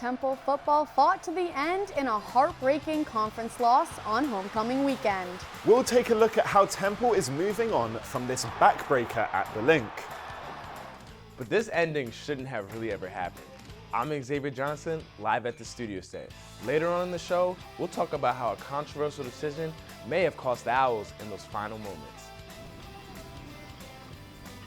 Temple football fought to the end in a heartbreaking conference loss on homecoming weekend. We'll take a look at how Temple is moving on from this backbreaker at the Link. But this ending shouldn't have really ever happened. I'm Xavier Johnson, live at the studio set. Later on in the show, we'll talk about how a controversial decision may have cost the Owls in those final moments.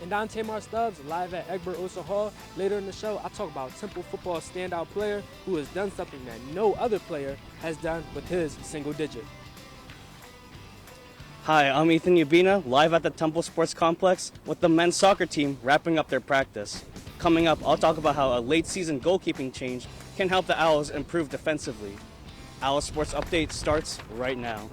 And I'm Tamar Stubbs, live at Egbert Osa Hall. Later in the show, I talk about Temple football standout player who has done something that no other player has done with his single digit. Hi, I'm Ethan Ubina, live at the Temple Sports Complex with the men's soccer team wrapping up their practice. Coming up, I'll talk about how a late-season goalkeeping change can help the Owls improve defensively. OwlSports Update starts right now.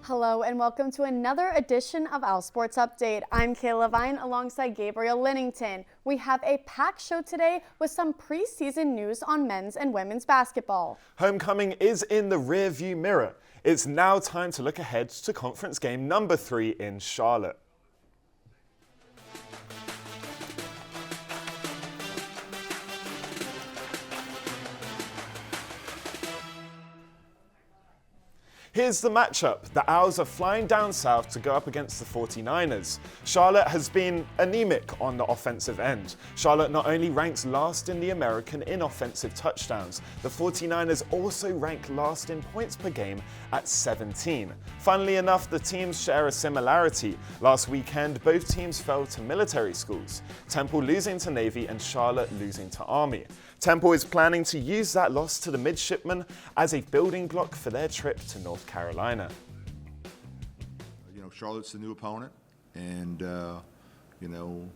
Hello and welcome to another edition of OwlSports Update. I'm Kayla Levine alongside Gabriel Linington. We have a packed show today with some preseason news on men's and women's basketball. Homecoming is in the rearview mirror. It's now time to look ahead to conference game number 3 in Charlotte. Here's the matchup. The Owls are flying down south to go up against the 49ers. Charlotte has been anemic on the offensive end. Charlotte not only ranks last in the American in offensive touchdowns, the 49ers also rank last in points per game at 17. Funnily enough, the teams share a similarity. Last weekend, both teams fell to military schools, Temple losing to Navy and Charlotte losing to Army. Temple is planning to use that loss to the midshipmen as a building block for their trip to North Carolina. You know, Charlotte's the new opponent, and you know,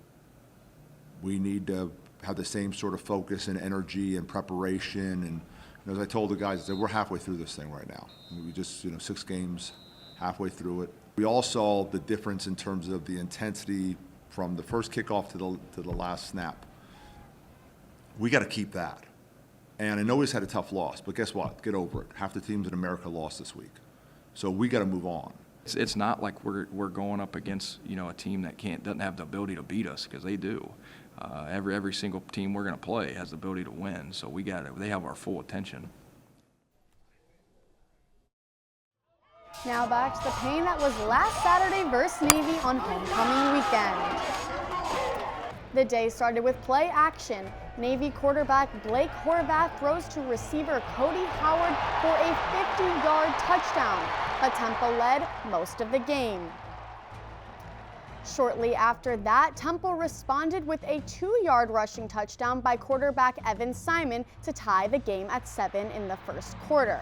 we need to have the same sort of focus and energy and preparation. And you know, as I told the guys, I said, we're halfway through this thing right now. We just, 6 games, halfway through it. We all saw the difference in terms of the intensity from the first kickoff to the last snap. We got to keep that. And I know he's had a tough loss, but guess what? Get over it. Half the teams in America lost this week. So we got to move on. It's not like we're going up against, a team that doesn't have the ability to beat us, because they do. Every single team we're going to play has the ability to win. So they have our full attention. Now back to the pain that was last Saturday versus Navy on homecoming weekend. The day started with play action. Navy quarterback Blake Horvath throws to receiver Cody Howard for a 50-yard touchdown, but Temple led most of the game. Shortly after that, Temple responded with a 2-yard rushing touchdown by quarterback Evan Simon to tie the game at 7 in the first quarter.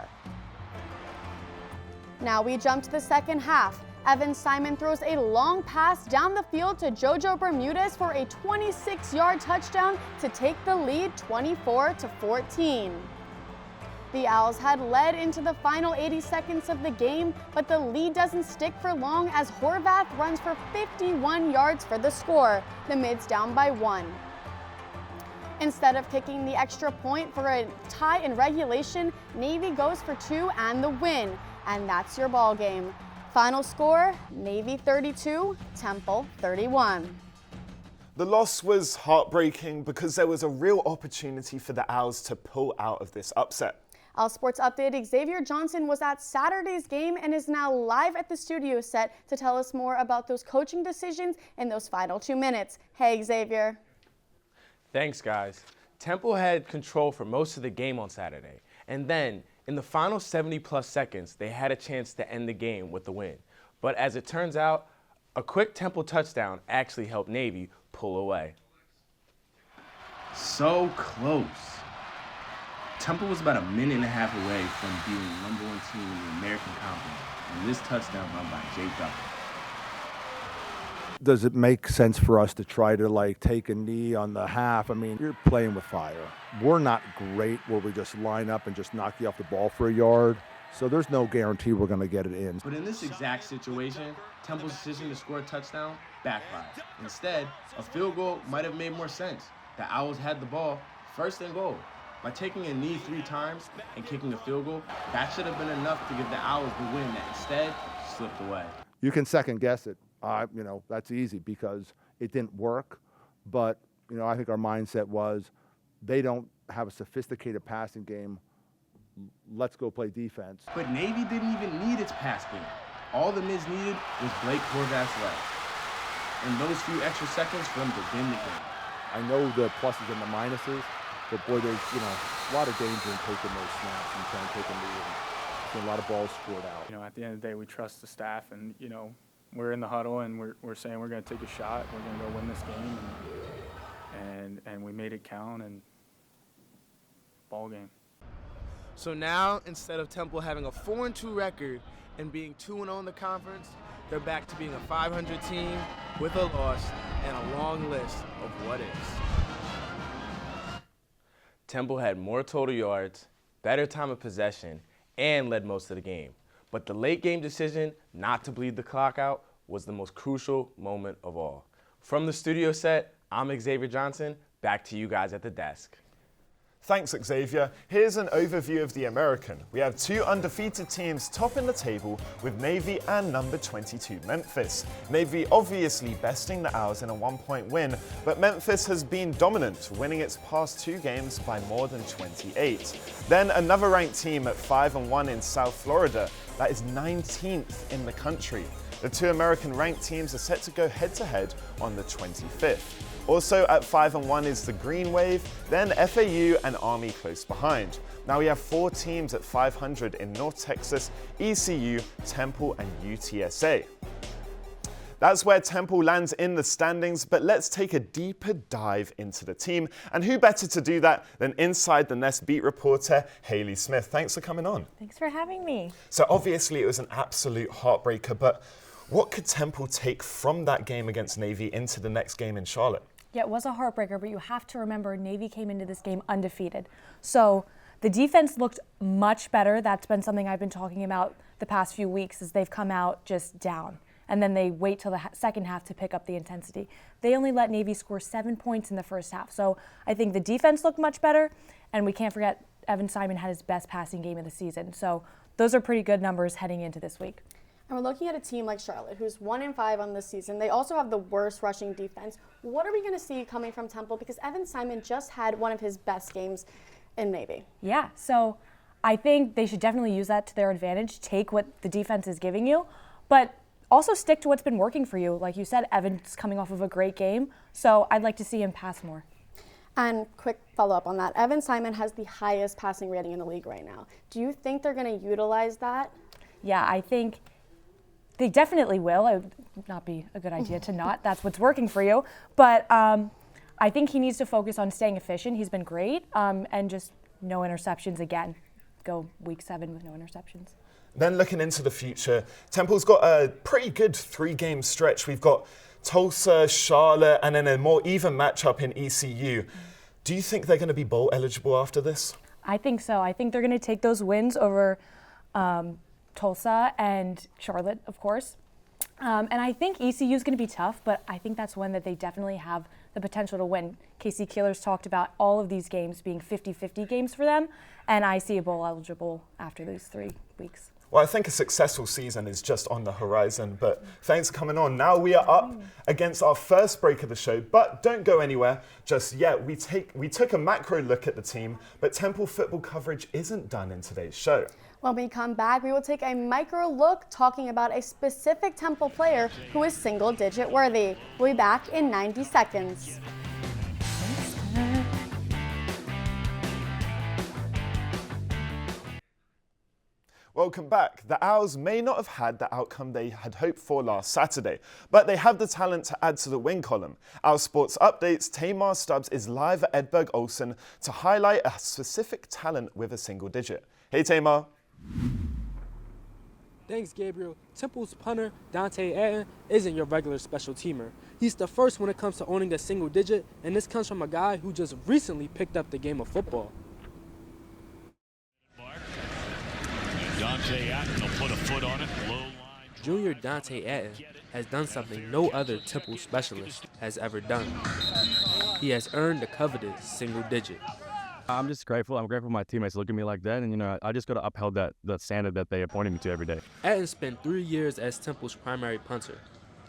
Now we jump to the second half. Evan Simon throws a long pass down the field to Jojo Bermudez for a 26-yard touchdown to take the lead 24-14. The Owls had led into the final 80 seconds of the game, but the lead doesn't stick for long as Horvath runs for 51 yards for the score, the Mids down by 1. Instead of kicking the extra point for a tie in regulation, Navy goes for 2 and the win, and that's your ball game. Final score, Navy 32, Temple 31. The loss was heartbreaking because there was a real opportunity for the Owls to pull out of this upset. OwlSports Update Xavier Johnson was at Saturday's game and is now live at the studio set to tell us more about those coaching decisions in those final 2 minutes. Hey, Xavier. Thanks, guys. Temple had control for most of the game on Saturday, and then in the final 70-plus seconds, they had a chance to end the game with the win. But as it turns out, a quick Temple touchdown actually helped Navy pull away. So close. Temple was about a minute and a half away from being the #1 team in the American Conference, and this touchdown run by Jay Ducker. does it make sense for us to try to like take a knee on the half? I mean, you're playing with fire. We're not great where we just line up and just knock you off the ball for a yard. So there's no guarantee we're going to get it in. But in this exact situation, Temple's decision to score a touchdown backfired. Instead, a field goal might have made more sense. The Owls had the ball, first and goal. By taking a knee 3 times and kicking a field goal, that should have been enough to give the Owls the win that instead slipped away. You can second guess it. That's easy because it didn't work. But, I think our mindset was they don't have a sophisticated passing game. Let's go play defense. But Navy didn't even need its pass game. All the Miz needed was Blake Horvath's legs. And those few extra seconds for them to win the game. I know the pluses and the minuses, but boy, there's a lot of danger in taking those snaps and trying to take a lead. There's a lot of balls scored out. At the end of the day, we trust the staff, and we're in the huddle, and we're saying we're going to take a shot. We're going to go win this game, and we made it count, and ball game. So now, instead of Temple having a 4-2 record and being 2-0 in the conference, they're back to being a 500 team with a loss and a long list of what ifs. Temple had more total yards, better time of possession, and led most of the game. But the late game decision not to bleed the clock out was the most crucial moment of all. From the studio set, I'm Xavier Johnson. Back to you guys at the desk. Thanks, Xavier. Here's an overview of the American. We have 2 undefeated teams topping the table with Navy and number 22 Memphis. Navy obviously besting the Owls in a 1-point win, but Memphis has been dominant, winning its past 2 games by more than 28. Then another ranked team at 5-1 in South Florida. That is 19th in the country. The 2 American ranked teams are set to go head-to-head on the 25th. Also at 5-1 is the Green Wave, then FAU and Army close behind. Now we have 4 teams at 500 in North Texas, ECU, Temple and UTSA. That's where Temple lands in the standings, but let's take a deeper dive into the team. And who better to do that than Inside the Nest beat reporter Haley Smith. Thanks for coming on. Thanks for having me. So obviously it was an absolute heartbreaker, but what could Temple take from that game against Navy into the next game in Charlotte? Yeah, it was a heartbreaker, but you have to remember Navy came into this game undefeated. So the defense looked much better. That's been something I've been talking about the past few weeks, is they've come out just down. And then they wait till the second half to pick up the intensity. They only let Navy score 7 points in the first half. So I think the defense looked much better, and we can't forget Evan Simon had his best passing game of the season. So those are pretty good numbers heading into this week. And we're looking at a team like Charlotte, who's 1-5 on this season. They also have the worst rushing defense. What are we going to see coming from Temple? Because Evan Simon just had one of his best games in Navy. Yeah, so I think they should definitely use that to their advantage, take what the defense is giving you, but also stick to what's been working for you. Like you said, Evan's coming off of a great game, so I'd like to see him pass more. And quick follow-up on that, Evan Simon has the highest passing rating in the league right now. Do you think they're going to utilize that? Yeah, I think they definitely will. It would not be a good idea to not. That's what's working for you. But I think he needs to focus on staying efficient. He's been great. And just no interceptions again. Go week 7 with no interceptions. Then looking into the future, Temple's got a pretty good 3-game stretch. We've got Tulsa, Charlotte, and then a more even matchup in ECU. Do you think they're going to be bowl eligible after this? I think so. I think they're going to take those wins over Tulsa and Charlotte, of course. And I think ECU is going to be tough, but I think that's one that they definitely have the potential to win. Casey Keeler's talked about all of these games being 50-50 games for them, and I see a bowl eligible after those 3 weeks. Well, I think a successful season is just on the horizon, but thanks for coming on. Now we are up against our first break of the show, but don't go anywhere just yet. We took a macro look at the team, but Temple football coverage isn't done in today's show. When we come back, we will take a micro look talking about a specific Temple player who is single-digit worthy. We'll be back in 90 seconds. Welcome back. The Owls may not have had the outcome they had hoped for last Saturday, but they have the talent to add to the win column. OwlSports updates, Tamar Stubbs is live at Edberg Olsen to highlight a specific talent with a single digit. Hey Tamar. Thanks, Gabriel. Temple's punter, Dante Etten, isn't your regular special teamer. He's the first when it comes to owning a single digit, and this comes from a guy who just recently picked up the game of football. Dante Etten will put a foot on it. Low line. Junior Dante Etten has done something no other Temple specialist has ever done. He has earned the coveted single digit. I'm just grateful. I'm grateful my teammates look at me like that, and I just got to uphold that standard that they appointed me to every day. Etten spent 3 years as Temple's primary punter,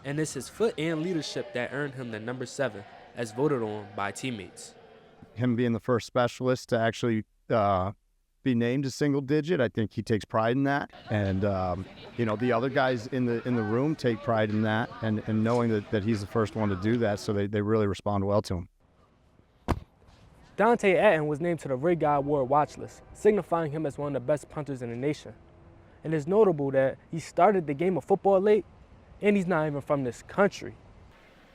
and it's his foot and leadership that earned him the number 7, as voted on by teammates. Him being the first specialist to actually be named a single digit, I think he takes pride in that, and the other guys in the room take pride in that, and knowing that he's the first one to do that, so they really respond well to him. Dante Etten was named to the Ray Guy Award watch list, signifying him as one of the best punters in the nation. And it's notable that he started the game of football late, and he's not even from this country.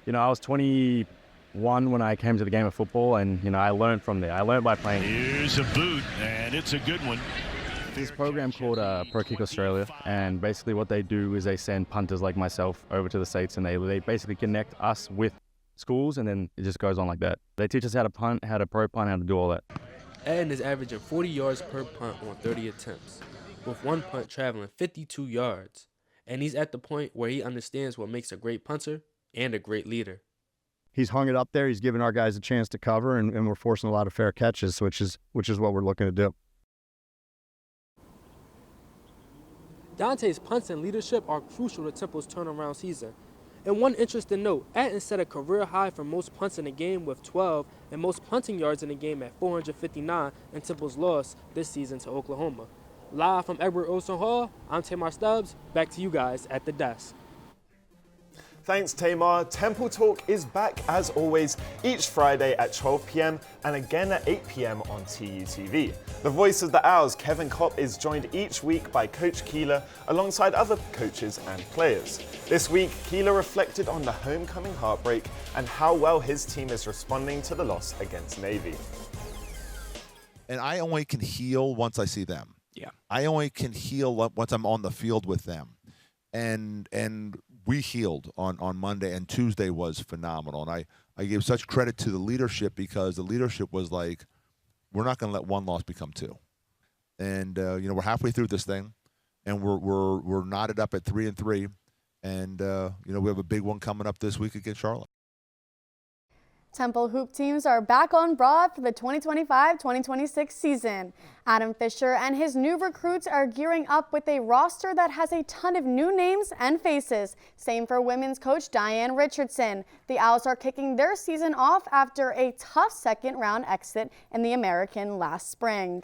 I was 21 when I came to the game of football, and I learned from there. I learned by playing. Here's a boot, and it's a good one. There's a program called Pro Kick Australia, and basically what they do is they send punters like myself over to the States, and they basically connect us with schools, and then it just goes on like that. They teach us how to punt, how to pro punt, how to do all that. Etten is averaging 40 yards per punt on 30 attempts, with one punt traveling 52 yards. And he's at the point where he understands what makes a great punter and a great leader. He's hung it up there. He's given our guys a chance to cover, and we're forcing a lot of fair catches, which is what we're looking to do. Dante's punts and leadership are crucial to Temple's turnaround season. And one interesting note, Etten set a career high for most punts in the game with 12 and most punting yards in the game at 459 in Temple's loss this season to Oklahoma. Live from Egbert Olson Hall, I'm Tamar Stubbs. Back to you guys at the desk. Thanks, Tamar. Temple Talk is back as always each Friday at 12 p.m. and again at 8 p.m. on TUTV. The voice of the Owls, Kevin Kopp, is joined each week by Coach Kayla alongside other coaches and players. This week, Kayla reflected on the homecoming heartbreak and how well his team is responding to the loss against Navy. And I only can heal once I see them. Yeah. I only can heal once I'm on the field with them. And we healed on Monday, and Tuesday was phenomenal. And I gave such credit to the leadership, because the leadership was like, we're not going to let one loss become two. And we're halfway through this thing, and we're knotted up at 3-3, and we have a big one coming up this week against Charlotte. Temple hoop teams are back on Broad for the 2025-2026 season. Adam Fisher and his new recruits are gearing up with a roster that has a ton of new names and faces. Same for women's coach Diane Richardson. The Owls are kicking their season off after a tough second-round exit in the American last spring.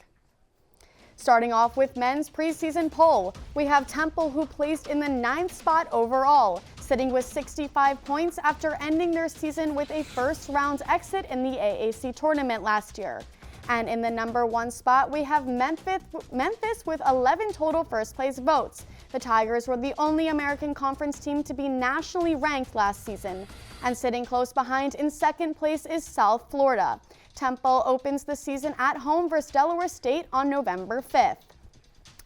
Starting off with men's preseason poll, we have Temple, who placed in the 9th spot overall, sitting with 65 points after ending their season with a first-round exit in the AAC tournament last year. And in the number 1 spot, we have Memphis with 11 total first-place votes. The Tigers were the only American Conference team to be nationally ranked last season. And sitting close behind in 2nd place is South Florida. Temple opens the season at home versus Delaware State on November 5th.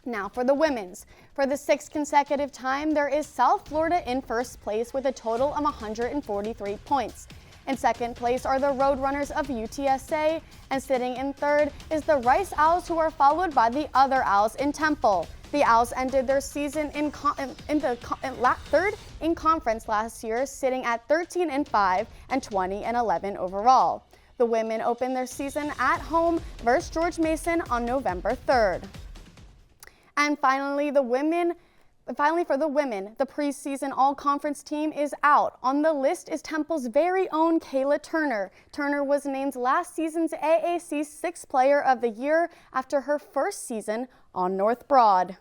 Now for the women's. For the 6th consecutive time, there is South Florida in first place with a total of 143 points. In 2nd place are the Roadrunners of UTSA, and sitting in 3rd is the Rice Owls, who are followed by the other Owls in Temple. The Owls ended their season in 3rd in conference last year, sitting at 13-5 and 20-11 overall. The women open their season at home versus George Mason on November 3rd. And finally, for the women, the preseason all-conference team is out. On the list is Temple's very own Kayla Turner. Turner was named last season's AAC 6th Player of the Year after her first season on North Broad.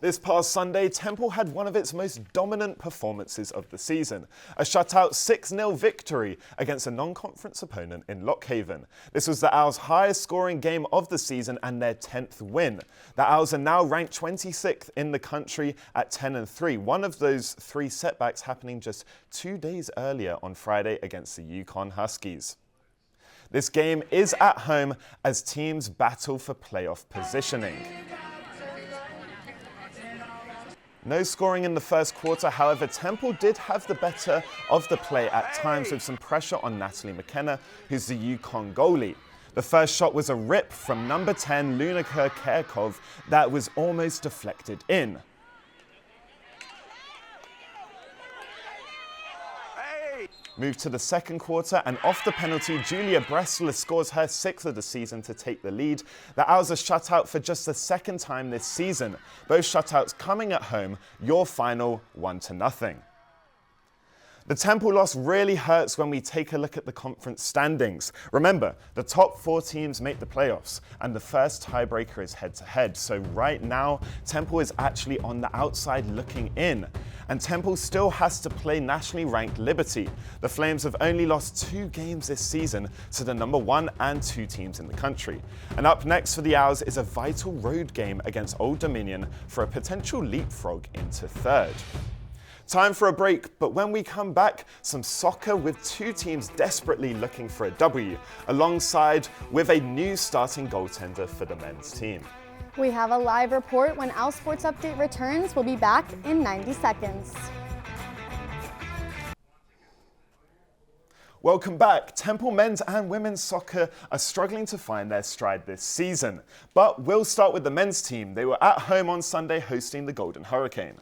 This past Sunday, Temple had one of its most dominant performances of the season, a shutout 6-0 victory against a non-conference opponent in Lockhaven. This was the Owls' highest scoring game of the season and their 10th win. The Owls are now ranked 26th in the country at 10-3, one of those 3 setbacks happening just 2 days earlier on Friday against the Yukon Huskies. This game is at home as teams battle for playoff positioning. No scoring in the first quarter, however, Temple did have the better of the play at times with some pressure on Natalie McKenna, who's the UConn goalie. The first shot was a rip from number 10, Lunica Kerkov, that was almost deflected in. Move to the second quarter, and off the penalty, Julia Bressler scores her 6th of the season to take the lead. The Owls are shut out for just the second time this season. Both shutouts coming at home, your final 1-0. The Temple loss really hurts when we take a look at the conference standings. Remember, the top 4 teams make the playoffs, and the first tiebreaker is head-to-head. So right now, Temple is actually on the outside looking in. And Temple still has to play nationally ranked Liberty. The Flames have only lost 2 games this season to the number 1 and 2 teams in the country. And up next for the Owls is a vital road game against Old Dominion for a potential leapfrog into 3rd. Time for a break, but when we come back, some soccer with 2 teams desperately looking for a W, alongside with a new starting goaltender for the men's team. We have a live report when OwlSports Update returns. We'll be back in 90 seconds. Welcome back. Temple men's and women's soccer are struggling to find their stride this season. But we'll start with the men's team. They were at home on Sunday hosting the Golden Hurricane.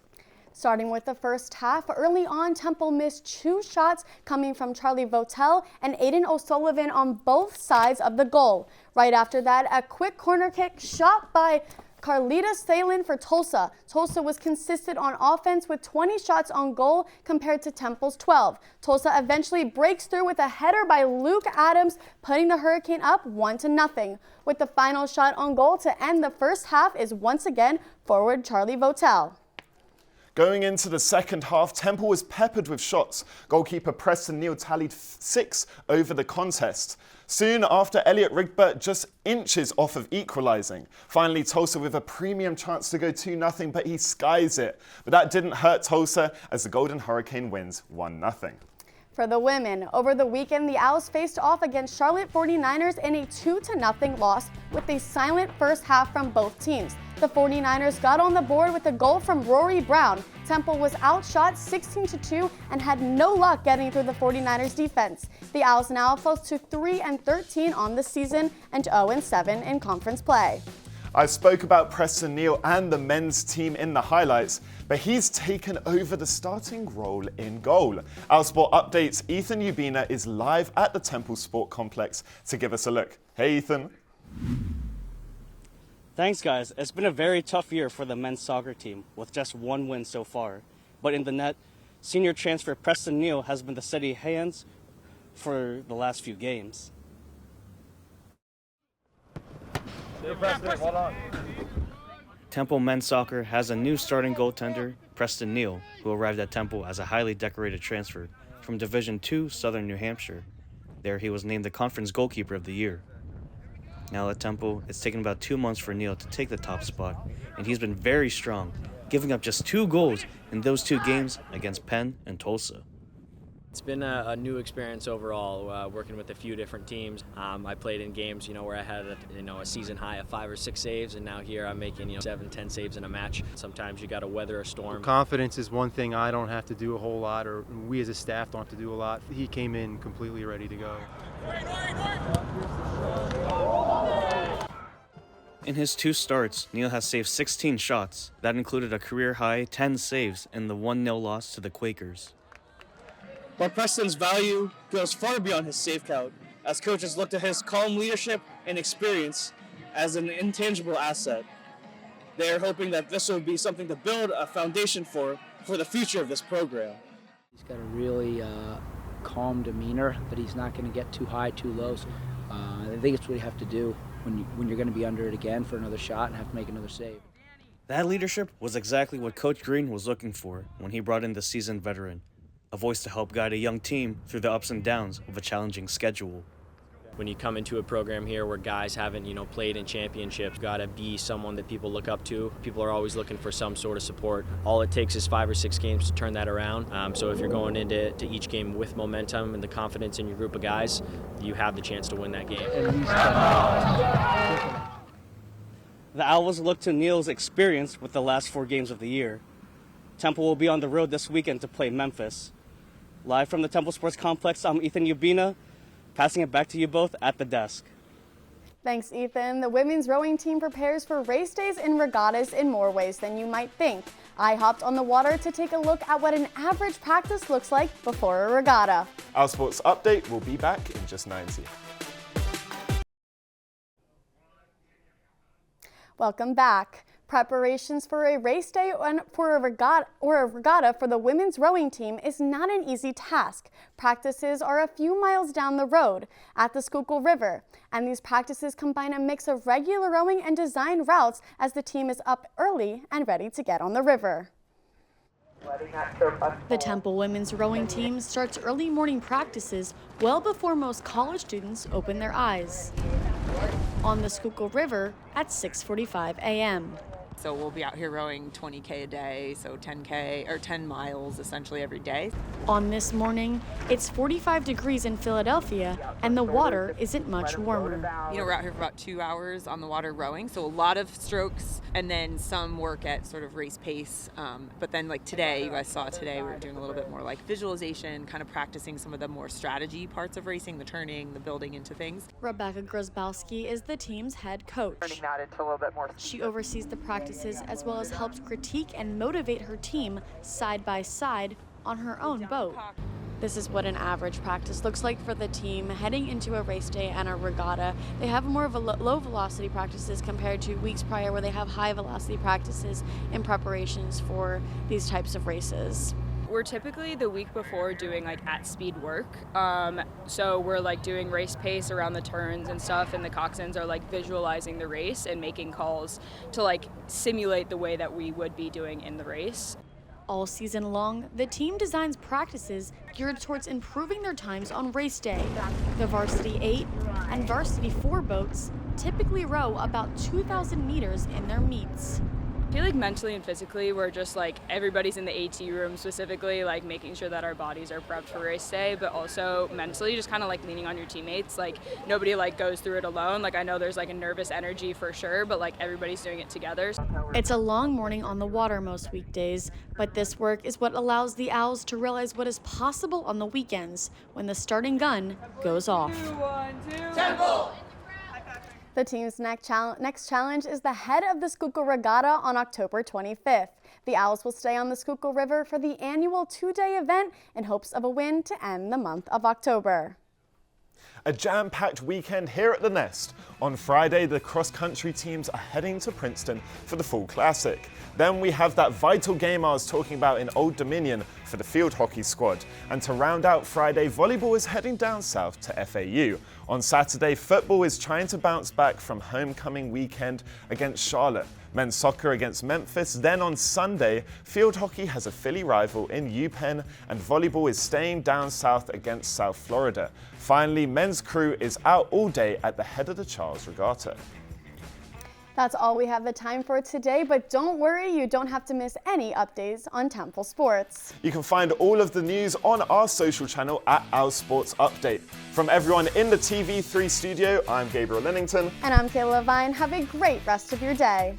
Starting with the first half, early on, Temple missed 2 shots coming from Charlie Votel and Aiden O'Sullivan on both sides of the goal. Right after that, a quick corner kick shot by Carlita Salin for Tulsa. Tulsa was consistent on offense with 20 shots on goal compared to Temple's 12. Tulsa eventually breaks through with a header by Luke Adams, putting the Hurricane up 1-0. With the final shot on goal to end the first half is once again forward Charlie Votel. Going into the second half, Temple was peppered with shots. Goalkeeper Preston Neal tallied 6 over the contest. Soon after, Elliot Rigbert just inches off of equalising. Finally, Tulsa with a premium chance to go 2-0, but he skies it. But that didn't hurt Tulsa as the Golden Hurricane wins 1-0. For the women, over the weekend, the Owls faced off against Charlotte 49ers in a 2-0 loss with a silent first half from both teams. The 49ers got on the board with a goal from Rory Brown. Temple was outshot 16-2 and had no luck getting through the 49ers defense. The Owls now fall to 3-13 on the season and 0-7 in conference play. I spoke about Preston Neal and the men's team in the highlights, but he's taken over the starting role in goal. OwlSport Updates, Ethan Ubina is live at the Temple Sport Complex to give us a look. Hey, Ethan. Thanks, guys. It's been a very tough year for the men's soccer team, with just 1 win so far. But in the net, senior transfer Preston Neal has been the steady hands for the last few games. Temple men's soccer has a new starting goaltender, Preston Neal, who arrived at Temple as a highly decorated transfer from Division II Southern New Hampshire. There he was named the conference goalkeeper of the year. Now at Temple, it's taken about 2 months for Neal to take the top spot, and he's been very strong, giving up just 2 goals in those 2 games against Penn and Tulsa. It's been a new experience overall, working with a few different teams. I played in games, where I had a season high of 5 or 6 saves, and now here I'm making 7, 10 saves in a match. Sometimes you got to weather a storm. Confidence is one thing I don't have to do a whole lot, or we as a staff don't have to do a lot. He came in completely ready to go. In his 2 starts, Neal has saved 16 shots. That included a career-high 10 saves in the 1-0 loss to the Quakers. But Preston's value goes far beyond his save count, as coaches look to his calm leadership and experience as an intangible asset. They are hoping that this will be something to build a foundation for the future of this program. He's got a really calm demeanor, that he's not going to get too high, too low. So, I think it's what you have to do when you're going to be under it again for another shot and have to make another save. That leadership was exactly what Coach Green was looking for when he brought in the seasoned veteran, a voice to help guide a young team through the ups and downs of a challenging schedule. When you come into a program here where guys haven't, played in championships, got to be someone that people look up to. People are always looking for some sort of support. All it takes is 5 or 6 games to turn that around. So if you're going into each game with momentum and the confidence in your group of guys, you have the chance to win that game. The Owls look to Neal's experience with the last 4 games of the year. Temple will be on the road this weekend to play Memphis. Live from the Temple Sports Complex, I'm Ethan Ubina, passing it back to you both at the desk. Thanks, Ethan. The women's rowing team prepares for race days and regattas in more ways than you might think. I hopped on the water to take a look at what an average practice looks like before a regatta. OwlSports Update will be back in just 90. Welcome back. Preparations for a race day and for a regatta for the women's rowing team is not an easy task. Practices are a few miles down the road at the Schuylkill River, and these practices combine a mix of regular rowing and design routes as the team is up early and ready to get on the river. The Temple women's rowing team starts early morning practices well before most college students open their eyes on the Schuylkill River at 6:45 a.m. So we'll be out here rowing 20K a day, so 10K or 10 miles essentially every day. On this morning, it's 45 degrees in Philadelphia and the water isn't much warmer. You know, we're out here for about 2 hours on the water rowing, so a lot of strokes and then some work at sort of race pace. But then like today, you guys saw today, we were doing a little bit more like visualization, kind of practicing some of the more strategy parts of racing, the turning, the building into things. Rebecca Grozbowski is the team's head coach. She oversees the practices as well as helps critique and motivate her team side by side on her own boat. This is what an average practice looks like for the team heading into a race day and a regatta. They have more of a low velocity practices compared to weeks prior where they have high velocity practices in preparations for these types of races. We're typically the week before doing like at speed work. So we're like doing race pace around the turns and stuff, and the coxswains are like visualizing the race and making calls to like simulate the way that we would be doing in the race. All season long, the team designs practices geared towards improving their times on race day. The Varsity 8 and Varsity 4 boats typically row about 2,000 meters in their meets. I feel like mentally and physically we're just like everybody's in the AT room specifically, like making sure that our bodies are prepped for race day, but also mentally just kind of like leaning on your teammates. Like nobody like goes through it alone. Like I know there's like a nervous energy for sure, but like everybody's doing it together. It's a long morning on the water most weekdays, but this work is what allows the Owls to realize what is possible on the weekends when the starting gun goes off. 2, 1, 2. Temple! The team's next challenge is the head of the Schuylkill Regatta on October 25th. The Owls will stay on the Schuylkill River for the annual 2-day event in hopes of a win to end the month of October. A jam-packed weekend here at the Nest. On Friday, the cross-country teams are heading to Princeton for the Fall Classic. Then we have that vital game I was talking about in Old Dominion for the field hockey squad. And to round out Friday, volleyball is heading down south to FAU. On Saturday, football is trying to bounce back from homecoming weekend against Charlotte. Men's soccer against Memphis. Then on Sunday, field hockey has a Philly rival in UPenn, and volleyball is staying down south against South Florida. Finally, men's crew is out all day at the head of the Charles Regatta. That's all we have the time for today, but don't worry, you don't have to miss any updates on Temple Sports. You can find all of the news on our social channel at OwlSports Update. From everyone in the TV3 studio, I'm Gabriel Linington. And I'm Kayla Levine. Have a great rest of your day.